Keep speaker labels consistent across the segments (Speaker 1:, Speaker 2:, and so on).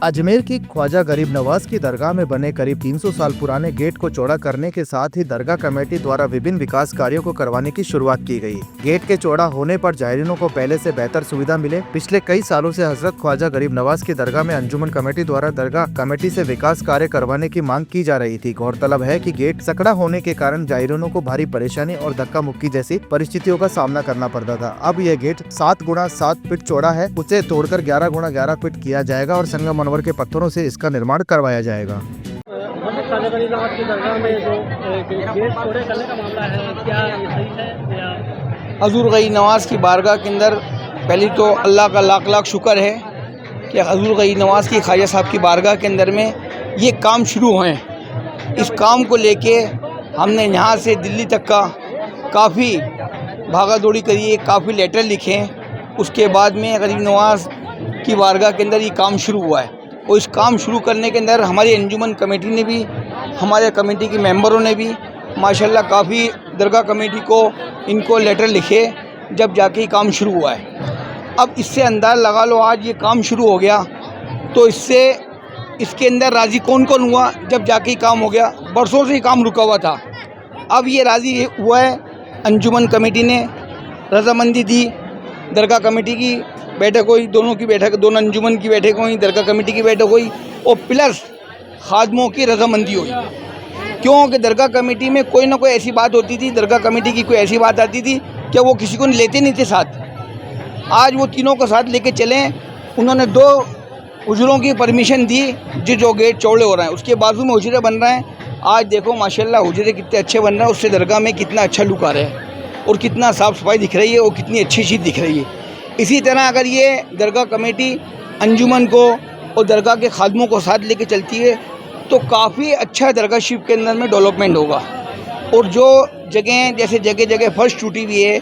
Speaker 1: अजमेर की ख्वाजा गरीब नवाज की दरगाह में बने करीब 300 साल पुराने गेट को चौड़ा करने के साथ ही दरगाह कमेटी द्वारा विभिन्न विकास कार्यों को करवाने की शुरुआत की गई। गेट के चौड़ा होने पर जायरीनों को पहले से बेहतर सुविधा मिले। पिछले कई सालों से हजरत ख्वाजा गरीब नवाज की दरगाह में अंजुमन कमेटी द्वारा दरगाह कमेटी से विकास कार्य करवाने की मांग की जा रही थी। गौरतलब है कि गेट सकड़ा होने के कारण जायरीनों को भारी परेशानी और धक्का मुक्की जैसी परिस्थितियों का सामना करना पड़ता था। अब यह गेट 7 गुणा 7 फीट चौड़ा है, उसे तोड़कर 11 गुणा 11 फीट किया जाएगा और संगमरमर के पत्थरों से इसका निर्माण करवाया जाएगा।
Speaker 2: ख्वाजा गरीब नवाज की दरगाह में जो गेट चौड़े करने का मामला है, क्या ये सही है या?
Speaker 3: हजूर गरीब नवाज की बारगाह के अंदर पहले तो अल्लाह का लाख लाख शुक्र है कि हजूर गरीब नवाज की ख्वाजा साहब की बारगाह के अंदर में ये काम शुरू हुए हैं। इस काम को लेके हमने यहाँ से दिल्ली तक का काफ़ी भागा दौड़ी करी है, काफ़ी लेटर लिखे हैं। उसके बाद में गरीब नवाज की बारगाह के अंदर ये काम शुरू हुआ है और इस काम शुरू करने के अंदर हमारी अंजुमन कमेटी ने भी, हमारे कमेटी के मेंबरों ने भी माशाल्लाह काफ़ी दरगाह कमेटी को इनको लेटर लिखे, जब जाके काम शुरू हुआ है। अब इससे अंदाज़ लगा लो आज ये काम शुरू हो गया तो इसके अंदर राज़ी कौन कौन हुआ, जब जाके काम हो गया। बरसों से ये काम रुका हुआ था, अब ये राज़ी हुआ है। अंजुमन कमेटी ने रजामंदी दी, दरगाह कमेटी की बैठक हुई, दोनों की बैठक, दोनों अंजुमन की बैठक हुई, दरगाह कमेटी की बैठक हुई और प्लस खादमों की रजामंदी हुई। क्योंकि दरगाह कमेटी में कोई ना कोई ऐसी बात होती थी, दरगाह कमेटी की कोई ऐसी बात आती थी कि वो किसी को लेते नहीं थे साथ। आज वो तीनों को साथ लेके चले। उन्होंने 2 हुजरों की परमिशन दी जो गेट चौड़े हो रहे हैं, उसके बाजू में हुजरे बन रहे हैं। आज देखो माशाल्लाह हुजरे कितने अच्छे बन रहे हैं, उससे दरगाह में कितना अच्छा लुक आ रहा है और कितना साफ़ सफाई दिख रही है और कितनी अच्छी चीज़ दिख रही है। इसी तरह अगर ये दरगाह कमेटी अंजुमन को और दरगाह के खादमों को साथ लेके चलती है तो काफ़ी अच्छा दरगाह शरीफ के अंदर में डेवलपमेंट होगा। और जो जगह जैसे जगह जगह फर्श टूटी हुई है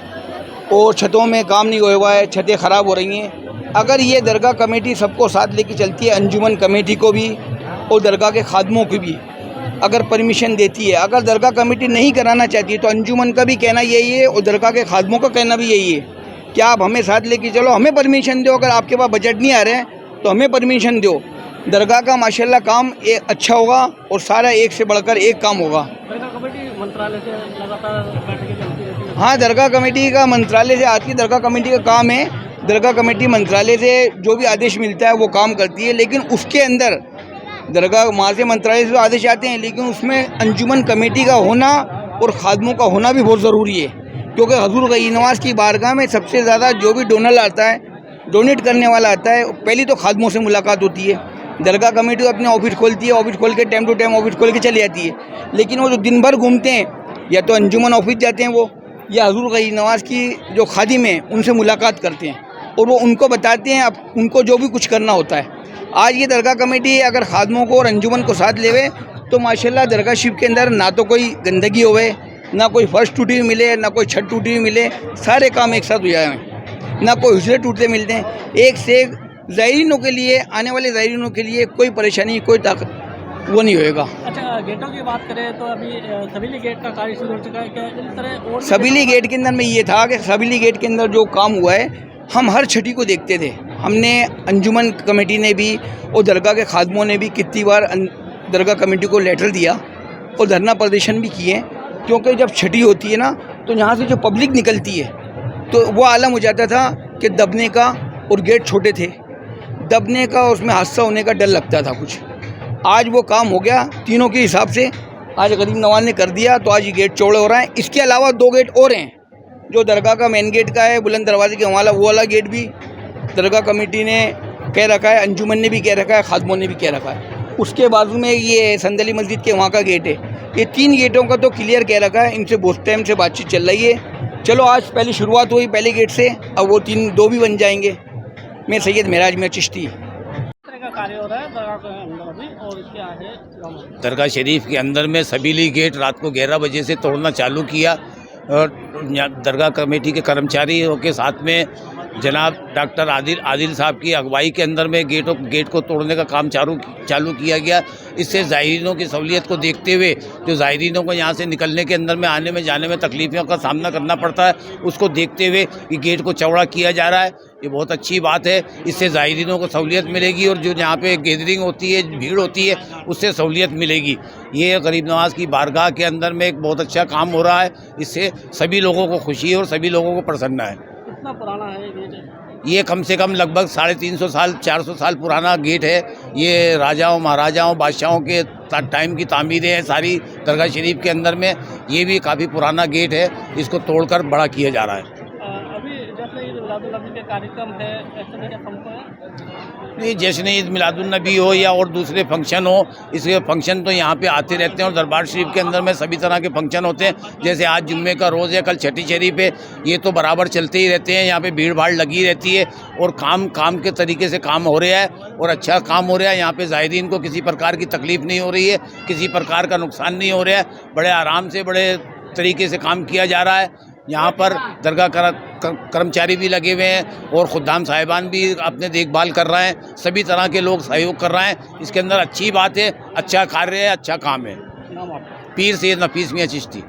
Speaker 3: और छतों में काम नहीं हुआ है, छतें ख़राब हो रही हैं, अगर ये दरगाह कमेटी सबको साथ लेके चलती है, अंजुमन कमेटी को भी और दरगाह के खादमों को भी अगर परमिशन देती है, अगर दरगाह कमेटी नहीं कराना चाहती है तो अंजुमन का भी कहना यही है और दरगाह के खादमों का कहना भी यही है कि आप हमें साथ लेके चलो, हमें परमिशन दो। अगर आपके पास बजट नहीं आ रहे हैं तो हमें परमिशन दो। दरगाह का माशाल्लाह काम अच्छा होगा और सारा एक से बढ़कर एक काम होगा।
Speaker 2: दरगाह कमेटी मंत्रालय से लगातार बैठकें चलती रहती है।
Speaker 3: हाँ, दरगाह कमेटी का मंत्रालय से आज की दरगाह कमेटी का काम है। दरगाह कमेटी मंत्रालय से जो भी आदेश मिलता है वो काम करती है, लेकिन उसके अंदर दरगाह वहाँ से मंत्रालय से आदेश आते हैं, लेकिन उसमें अंजुमन कमेटी का होना और खादमों का होना भी बहुत ज़रूरी है। क्योंकि हजूर गरीब नवाज की बारगाह में सबसे ज़्यादा जो भी डोनर आता है, डोनेट करने वाला आता है, पहली तो खादमों से मुलाकात होती है। दरगाह कमेटी अपने ऑफिस खोलती है, ऑफिस खोल के टाइम टू टाइम ऑफिस खोल के चली जाती है, लेकिन वो जो दिन भर घूमते हैं या तो अंजुमन ऑफिस जाते हैं वो, या हजूर गरीब नवाज की जो खादिम हैं उनसे मुलाकात करते हैं और वो उनको बताते हैं अब उनको जो भी कुछ करना होता है। आज ये दरगाह कमेटी अगर खादमों को और अंजुमन को साथ लेवे तो माशाल्लाह दरगाह शरीफ के अंदर ना तो कोई गंदगी होवे, ना कोई फर्श टूटी हुई मिले, ना कोई छत टूटी हुई मिले, सारे काम एक साथ हो जाए, ना कोई हुजरे टूटते मिलते हैं। एक से एक ज़ायरीनों के लिए, आने वाले ज़ायरीनों के लिए कोई परेशानी, कोई ताकत वो नहीं होएगा।
Speaker 2: अच्छा, गेटों की बात करें तो अभी सबीली गेट का कार्य शुरू हो चुका है क्या? इस तरह और
Speaker 3: सबीली गेट के अंदर में ये था कि सबीली गेट के अंदर जो काम हुआ है हम हर छठी को देखते थे। हमने अंजुमन कमेटी ने भी और दरगाह के खादमों ने भी कितनी बार दरगाह कमेटी को लेटर दिया और धरना प्रदर्शन भी किए, क्योंकि जब छठी होती है ना तो यहाँ से जो पब्लिक निकलती है तो वो आलम हो जाता था कि दबने का, और गेट छोटे थे, दबने का उसमें हादसा होने का डर लगता था कुछ। आज वो काम हो गया तीनों के हिसाब से, आज गरीब नवाज ने कर दिया तो आज ये गेट चौड़े हो रहा है। इसके अलावा 2 गेट और हैं, जो दरगाह का मेन गेट का है, बुलंद दरवाजे के वाला, वो वाला गेट भी दरगाह कमेटी ने कह रखा है, अंजुमन ने भी कह रखा है, खादमों ने भी कह रखा है। उसके बाजू में ये संदली मस्जिद के वहाँ का गेट है। ये 3 गेटों का तो क्लियर कह रखा है, इनसे बहुत टाइम से बातचीत चल रही है। चलो आज पहली शुरुआत हुई पहले गेट से, अब वो 2 भी बन जाएंगे। मैं सैयद मेराज में चिश्ती।
Speaker 2: का कार्य हो रहा है दरगाह के अंदर अभी, और क्या है
Speaker 4: दरगाह शरीफ के अंदर में सबीली गेट रात को 11 बजे से तोड़ना चालू किया और दरगाह कमेटी के कर्मचारियों के साथ में जनाब डॉक्टर आदिल साहब की अगुवाई के अंदर में गेट को तोड़ने का काम चालू किया गया। इससे ज़ायरीनों की सहूलियत को देखते हुए जो ज़ायरीनों को यहाँ से निकलने के अंदर में आने में जाने में तकलीफ़ों का सामना करना पड़ता है, उसको देखते हुए ये गेट को चौड़ा किया जा रहा है। ये बहुत अच्छी बात है। इससे ज़ायरीनों को सहूलियत मिलेगी और जो यहाँ पे गैदरिंग होती है, भीड़ होती है, उससे सहूलियत मिलेगी। ये गरीब नवाज़ की बारगाह के अंदर में एक बहुत अच्छा काम हो रहा है। इससे सभी लोगों को खुशी है और सभी लोगों को प्रसन्न है।
Speaker 2: कितना पुराना है ये गेट?
Speaker 4: ये कम से कम लगभग 350 साल 400 साल पुराना गेट है। ये राजाओं महाराजाओं बादशाहों के टाइम की तामीरें हैं सारी दरगाह शरीफ के अंदर में। ये भी काफ़ी पुराना गेट है, इसको तोड़कर बड़ा किया जा रहा है।
Speaker 2: अभी जैसे ईद मिलादुन्नबी के कार्यक्रम है, ऐसे में क्या फंक्शन है?
Speaker 4: नहीं, जश्न ईद मिलादुन्नबी हो या और दूसरे फंक्शन हो, इसके फंक्शन तो यहाँ पे आते रहते हैं और दरबार शरीफ के अंदर में सभी तरह के फंक्शन होते हैं। जैसे आज जुम्मे का रोज़ है, कल छठी शरीफ है, ये तो बराबर चलते ही रहते हैं। यहाँ पे भीड़ भाड़ लगी रहती है और काम के तरीके से काम हो रहा है और अच्छा काम हो रहा है। यहाँ पे ज़ायरीन को किसी प्रकार की तकलीफ़ नहीं हो रही है, किसी प्रकार का नुकसान नहीं हो रहा है। बड़े आराम से बड़े तरीके से काम किया जा रहा है। यहाँ पर दरगाह कर्मचारी भी लगे हुए हैं और खुद्दाम साहिबान भी अपने देखभाल कर रहे हैं। सभी तरह के लोग सहयोग कर रहे हैं। इसके अंदर अच्छी बात है, अच्छा कार्य है, अच्छा काम है।
Speaker 2: नाम आपका?
Speaker 4: पीर सैयद नफीस मियां चिश्ती।